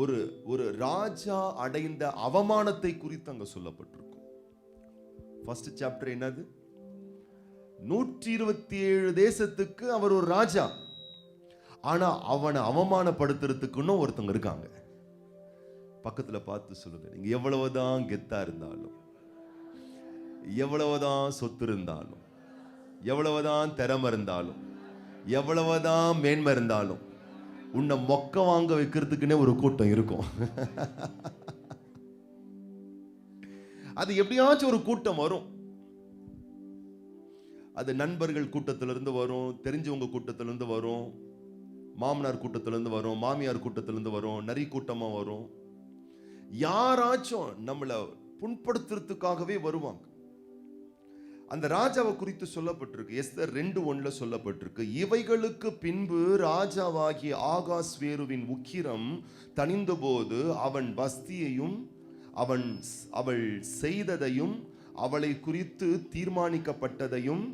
ஒரு ஒரு ராஜா அடைந்த அவமானத்தை குறித்து அங்க சொல்லப்பட்டிருக்கும். ஃபர்ஸ்ட் சாப்டர் என்னது? 127 தேசத்துக்கு அவர் ஒரு ராஜா. ஆனா அவனை அவமானப்படுத்துறதுக்குன்னு ஒருத்தங்க இருக்காங்க. பக்கத்துல பார்த்து சொல்லுங்க, நீங்க எவ்வளவுதான் கெத்தா இருந்தாலும், எவ்வளவுதான் சொத்து இருந்தாலும், எவ்வளவுதான் திறமை இருந்தாலும், எவ்வளவுதான் மேன்மை இருந்தாலும், உன்னை மொக்க வாங்க வைக்கிறதுக்குன்னே ஒரு கூட்டம் இருக்கும். அது எப்படியாச்சும் ஒரு கூட்டம் வரும். அது நண்பர்கள் கூட்டத்திலிருந்து வரும், தெரிஞ்சவங்க கூட்டத்திலிருந்து வரும், மாமனார் கூட்டத்திலிருந்து வரும், மாமியார் கூட்டத்திலிருந்து வரும், நரி கூட்டமா வரும். யாராச்சும் நம்மளை புண்படுத்துறதுக்காகவே வருவாங்க. அந்த ராஜாவை குறித்து சொல்லப்பட்டிருக்கு. எஸ்தர் 2:1 சொல்லப்பட்டிருக்கு, இவைகளுக்கு பின்பு ராஜாவாகிய ஆகாஸ்வேருவின் உக்கிரம் தணிந்தபோது அவன் வஸ்தியையும் அவள் செய்ததையும் அவளை குறித்து தீர்மானிக்கப்பட்டதையும்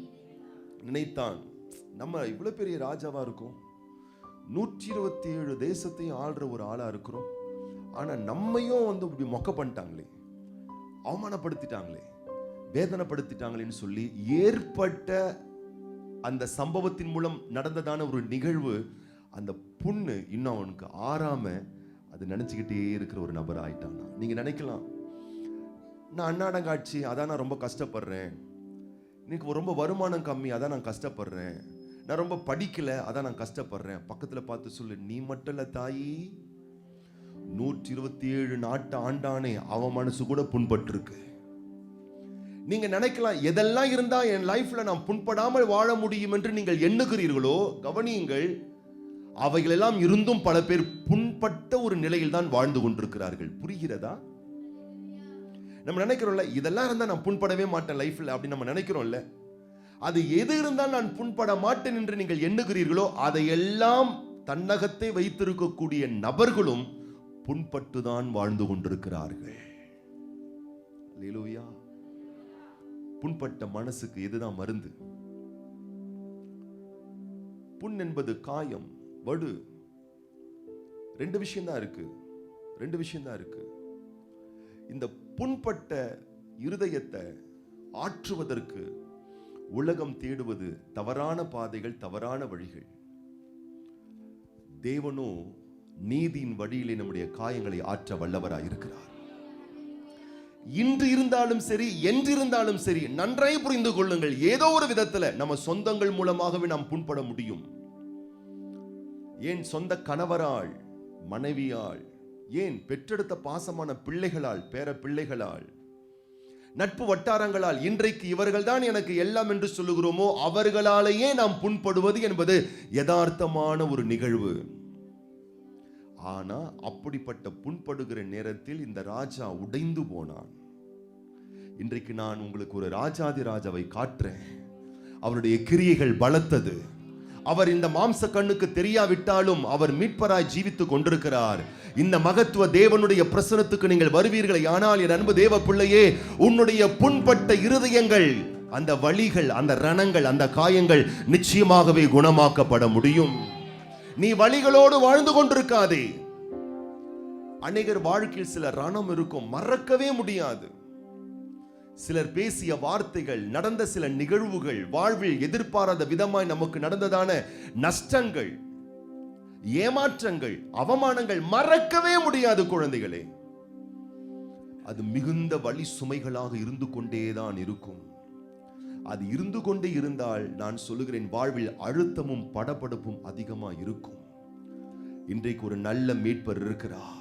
நினைத்தான். நம்ம இவ்வளவு பெரிய ராஜாவா இருக்கும், 127 தேசத்தையும் ஆள்ற ஒரு ஆளா இருக்கிறோம். ஆனா நம்மையும் இப்படி மொக்க பண்ணிட்டாங்களே, அவமானப்படுத்திட்டாங்களே, வேதனைப்படுத்திட்டாங்களேன்னு சொல்லி ஏற்பட்ட அந்த சம்பவத்தின் மூலம் நடந்ததான ஒரு நிகழ்வு, அந்த புண்ணு இன்னும் அவனுக்கு ஆறாம அது நினைச்சுக்கிட்டே இருக்கிற ஒரு நபர் ஆயிட்டானா. நீங்க நினைக்கலாம், நான் அன்னாடங்காட்சி, அதான் நான் ரொம்ப கஷ்டப்படுறேன், எனக்கு ரொம்ப வருமானம் கம்மி, அதான் நான் கஷ்டப்படுறேன், நான் ரொம்ப படிக்கல, அதான் நான் கஷ்டப்படுறேன். பக்கத்துல பார்த்து சொல்லு, நீ மட்டும் இல்ல தாயி, 127 நாட்டு ஆண்டானே அவன் மனசு கூட புண்பட்டு இருக்கு. நீங்க நினைக்கலாம், எதெல்லாம் இருந்தா என் லைஃப்ல நான் புண்படாமல் வாழ முடியும் என்று நீங்கள் எண்ணுகிறீர்களோ, கவனியுங்கள், அவைகளெல்லாம் இருந்தும் பல பேர் புண்பட்ட ஒரு நிலையில் தான் வாழ்ந்து கொண்டிருக்கிறார்கள். புரிகிறதா? நம்ம நினைக்கிறோம்ல, இதெல்லாம் இருந்தா நான் புண்படவே மாட்டேன் லைஃப்ல அப்படின்னு நம்ம நினைக்கிறோம்ல. அது எது இருந்தால் நான் புண்பட மாட்டேன் என்று நீங்கள் எண்ணுகிறீர்களோ, அதையெல்லாம் தன்னகத்தை வைத்திருக்கக்கூடிய நபர்களும் புண்பட்டுதான் வாழ்ந்து கொண்டிருக்கிறார்கள். அல்லேலூயா. புண்பட்ட மனசுக்கு எதுதான் மருந்து? புண் என்பது காயம், வடு. ரெண்டு விஷயம் தான் இருக்கு. இந்த புண்பட்ட இருதயத்தை ஆற்றுவதற்கு உலகம் தேடுவது தவறான பாதைகள், தவறான வழிகள். தேவனோ நீதியின் வழியிலே நம்முடைய காயங்களை ஆற்ற வல்லவராய் இருக்கிறார். இன்று இருந்தாலும் சரி, என்றிருந்தாலும் சரி, நன்றாய் புரிந்து கொள்ளுங்கள், ஏதோ ஒரு விதத்துல நம்ம சொந்தங்கள் மூலமாகவே நாம் புண்பட முடியும். ஏன் சொந்த கணவரால், மனைவியால், ஏன் பெற்றெடுத்த பாசமான பிள்ளைகளால், பேர பிள்ளைகளால், நட்பு வட்டாரங்களால், இன்றைக்கு இவர்கள் தான் எனக்கு எல்லாம் என்று சொல்லுகிறோமோ அவர்களாலேயே நாம் புண்படுவது என்பது யதார்த்தமான ஒரு நிகழ்வு. ஆனா அப்படிப்பட்ட புண்படுகிற நேரத்தில் இந்த ராஜா உடைந்து போனான். இன்றைக்கு நான் உங்களுக்கு ஒரு ராஜாதி ராஜாவை காட்டுறேன். அவருடைய கிரியைகள் பலத்தது. அவர் இந்த மாம்ச கண்ணுக்கு தெரியாவிட்டாலும் அவர் மீட்பராய் ஜீவித்துக் கொண்டிருக்கிறார். இந்த மகத்துவ தேவனுடைய பிரசனத்துக்கு நீங்கள் வருவீர்கள். ஆனால் என் அன்பு தேவ பிள்ளையே, உன்னுடைய புண்பட்ட இருதயங்கள், அந்த வலிகள், அந்த ரணங்கள், அந்த காயங்கள் நிச்சயமாகவே குணமாக்கப்பட முடியும். நீ வலிகளோடு வாழ்ந்து கொண்டிருக்காதே. அநேகர் வாழ்க்கையில் சில ரணம் இருக்கும், மறக்கவே முடியாது. சிலர் பேசிய வார்த்தைகள், நடந்த சில நிகழ்வுகள், வாழ்வில் எதிர்பாராத விதமாய் நமக்கு நடந்ததான நஷ்டங்கள், ஏமாற்றங்கள், அவமானங்கள் மறக்கவே முடியாது குழந்தைகளே. அது மிகுந்த வலி சுமைகளாக இருந்து கொண்டேதான் இருக்கும். அது இருந்து கொண்டே இருந்தால் நான் சொல்லுகிறேன், வாழ்வில் அழுத்தமும் படபடப்பும் அதிகமா இருக்கும். இன்றைக்கு ஒரு நல்ல மீட்பர் இருக்கிறார்.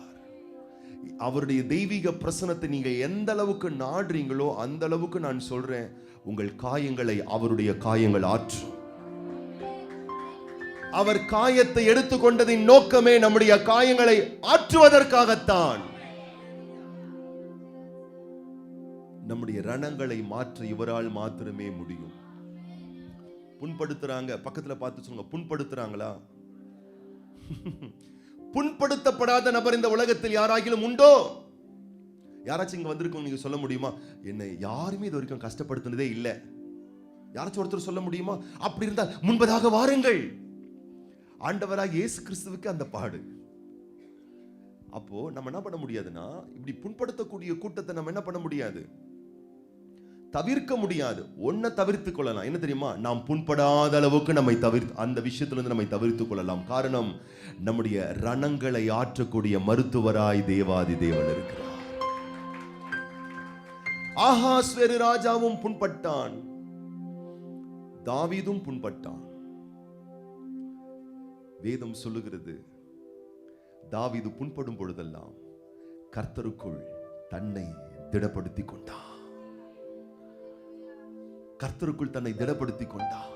அவருடைய தெய்வீக பிரசனத்தை நீங்க எந்த அளவுக்கு நாடுறீங்களோ அந்த அளவுக்கு நான் சொல்றேன், உங்கள் காயங்களை அவருடைய காயங்கள் ஆற்றும். அவர் காயத்தை எடுத்துக்கொண்டதின் நோக்கமே நம்முடைய காயங்களை ஆற்றுவதற்காகத்தான். நம்முடைய ரணங்களை மாற்ற இவரால் மாத்திரமே முடியும். புண்படுத்துறாங்க, பக்கத்துல பார்த்து சொல்லுங்க, புண்படுத்துறாங்களா? புண்படுத்தப்படாத நபர் இந்த உலகத்தில் யாராகிலும் உண்டோ? யாராச்சும் இங்க வந்திருக்கோம், நீங்க சொல்ல முடியுமா, என்னை யாருமே இது வரைக்கும் கஷ்டப்படுத்தினதே இல்லை? யாராச்சும் ஒருத்தர் சொல்ல முடியுமா? அப்படி இருந்தால் முன்பதாக வாருங்கள். ஆண்டவராக இயேசு கிறிஸ்துவுக்கு அந்த பாடு. அப்போ நம்ம என்ன பண்ண முடியாதுன்னா, இப்படி புண்படுத்தக்கூடிய கூட்டத்தை நம்ம என்ன பண்ண முடியாது, தவிர்க்க முடியாது. ஒன்ன தவிர்த்து கொள்ளலாம். என்ன தெரியுமா? நாம் புண்படாத அளவுக்கு நம்மை அந்த விஷயத்திலிருந்து நம்மை தவிர்த்துக் கொள்ளலாம். காரணம், நம்முடைய ரணங்களை ஆற்றக்கூடிய மருத்துவராய் தேவாதி தேவன் இருக்கிறார். ஆகாஸ்வேரு ராஜாவும் புண்பட்டான், தாவீதும் புண்பட்டான். வேதம் சொல்லுகிறது, தாவீது புண்படும் பொழுதெல்லாம் கர்த்தருக்குள் தன்னை திடப்படுத்திக் கொண்டான். கர்த்தருக்குள் தன்னை திடப்படுத்திக் கொண்டான்.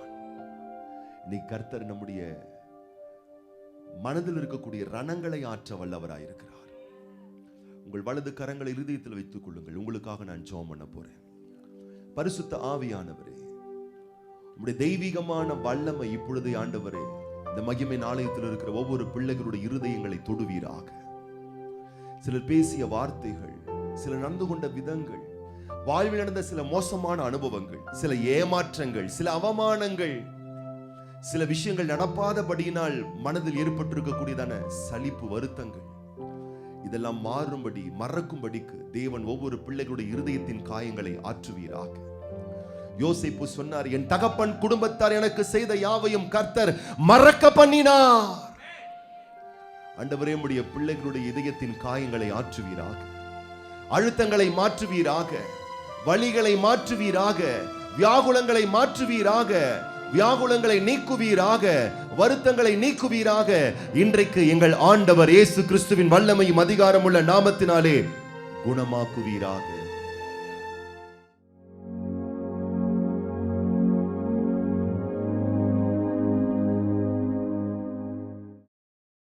இன்னைக்கு கர்த்தர் நம்முடைய மனதில் இருக்கக்கூடிய ரணங்களை ஆற்ற வல்லவராயிருக்கிறார். உங்கள் வலது கரங்களை இருதயத்தில் வைத்துக் கொள்ளுங்கள். உங்களுக்காக நான் ஜெபம் பண்ண போறேன். பரிசுத்த ஆவியானவரே, உம்முடைய தெய்வீகமான வல்லமை இப்பொழுது ஆண்டவரே இந்த மகிமை ஆலயத்தில் இருக்கிற ஒவ்வொரு பிள்ளைகளுடைய இருதயங்களை தொடுவீராக. சிலர் பேசிய வார்த்தைகள், சிலர் நடந்து கொண்ட விதங்கள், வாழ்வில் நடந்த சில மோசமான அனுபவங்கள், சில ஏமாற்றங்கள், சில அவமானங்கள், சில விஷயங்கள் நடப்பாதபடியினால் மனதில் ஏற்பட்டிருக்கக்கூடியதான சலிப்பு, வருத்தங்கள், இதெல்லாம் மாறும்படி, மறக்கும்படிக்கு தேவன் ஒவ்வொரு பிள்ளைகளுடைய இருதயத்தின் காயங்களை ஆற்றுவீராக. யோசேப்பு சொன்னார், என் தகப்பன் குடும்பத்தார் எனக்கு செய்த யாவையும் கர்த்தர் மறக்க பண்ணினார். ஆண்டவரே, உம்முடைய பிள்ளைகளுடைய இதயத்தின் காயங்களை ஆற்றுவீராக. அழுத்தங்களை மாற்றுவீராக, வலிகளை மாற்றுவீராக, வியாகுலங்களை மாற்றுவீராக, வியாகுலங்களை நீக்குவீராக, வருத்தங்களை நீக்குவீராக. இன்றைக்கு எங்கள் ஆண்டவர் இயேசு கிறிஸ்துவின் வல்லமையும் அதிகாரமுள்ள நாமத்தினாலே குணமாக்குவீராக.